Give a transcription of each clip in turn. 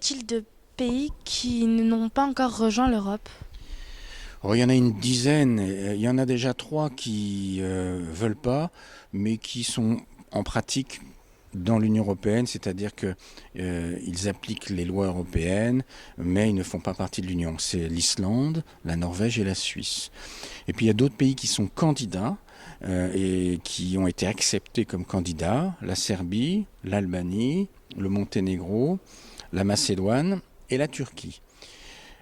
a-t-il de pays qui n'ont pas encore rejoint l'Europe? Il y en a une dizaine, il y en a déjà trois qui veulent pas, mais qui sont en pratique dans l'Union européenne, c'est-à-dire que ils appliquent les lois européennes, mais ils ne font pas partie de l'Union. C'est l'Islande, la Norvège et la Suisse. Et puis il y a d'autres pays qui sont candidats et qui ont été acceptés comme candidats, la Serbie, l'Albanie, le Monténégro, la Macédoine et la Turquie.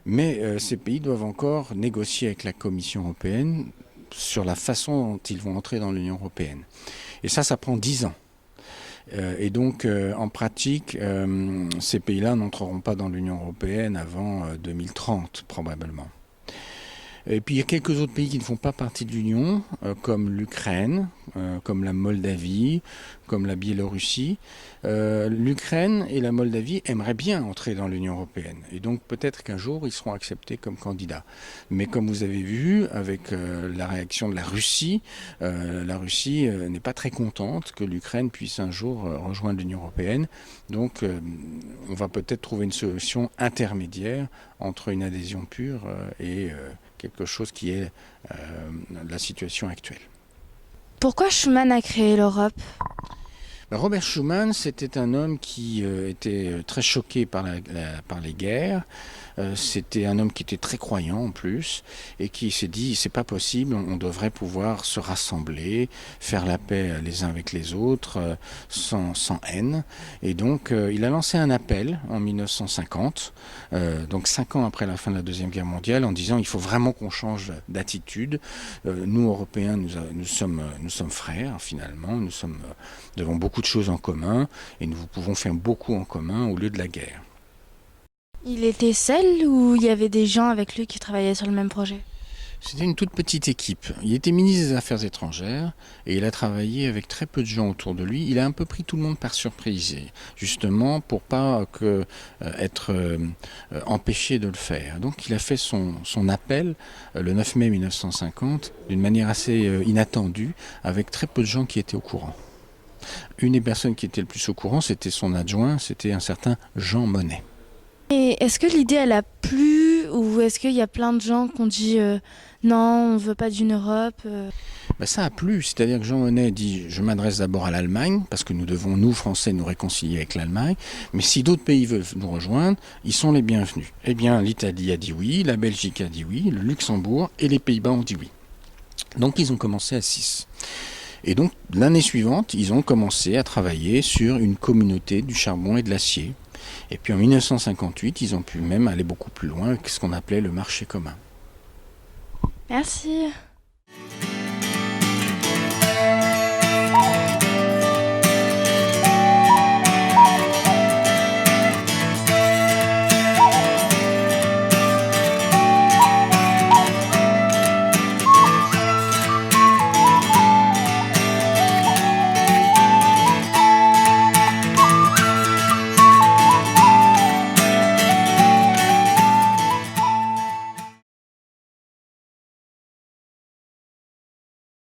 Mais ces pays doivent encore négocier avec la Commission européenne sur la façon dont ils vont entrer dans l'Union européenne. Et ça prend 10 ans. Et donc, en pratique, ces pays-là n'entreront pas dans l'Union européenne avant 2030, probablement. Et puis il y a quelques autres pays qui ne font pas partie de l'Union, comme l'Ukraine, comme la Moldavie, comme la Biélorussie. L'Ukraine et la Moldavie aimeraient bien entrer dans l'Union européenne. Et donc peut-être qu'un jour, ils seront acceptés comme candidats. Mais comme vous avez vu, avec la réaction de la Russie n'est pas très contente que l'Ukraine puisse un jour rejoindre l'Union européenne. Donc on va peut-être trouver une solution intermédiaire entre une adhésion pure et quelque chose qui est la situation actuelle. Pourquoi Schuman a créé l'Europe? Robert Schuman, c'était un homme qui était très choqué par les guerres. C'était un homme qui était très croyant en plus et qui s'est dit c'est pas possible, on devrait pouvoir se rassembler, faire la paix les uns avec les autres sans haine. Et donc il a lancé un appel en 1950, donc 5 ans après la fin de la Deuxième Guerre mondiale, en disant il faut vraiment qu'on change d'attitude. Nous Européens, nous sommes frères finalement, nous avons beaucoup de choses en commun et nous pouvons faire beaucoup en commun au lieu de la guerre. Il était seul ou il y avait des gens avec lui qui travaillaient sur le même projet? C'était une toute petite équipe. Il était ministre des Affaires étrangères et il a travaillé avec très peu de gens autour de lui. Il a un peu pris tout le monde par surprise, justement pour pas être empêché de le faire. Donc il a fait son appel le 9 mai 1950 d'une manière assez inattendue, avec très peu de gens qui étaient au courant. Une des personnes qui était le plus au courant, c'était son adjoint, c'était un certain Jean Monnet. Et est-ce que l'idée elle a plu ou est-ce qu'il y a plein de gens qui ont dit non, on veut pas d'une Europe Ça a plu, c'est-à-dire que Jean Monnet dit je m'adresse d'abord à l'Allemagne, parce que nous devons, nous Français, nous réconcilier avec l'Allemagne, mais si d'autres pays veulent nous rejoindre, ils sont les bienvenus. Eh bien l'Italie a dit oui, la Belgique a dit oui, le Luxembourg et les Pays-Bas ont dit oui. Donc ils ont commencé à 6. Et donc l'année suivante, ils ont commencé à travailler sur une communauté du charbon et de l'acier. Et puis en 1958, ils ont pu même aller beaucoup plus loin avec ce qu'on appelait le marché commun. Merci.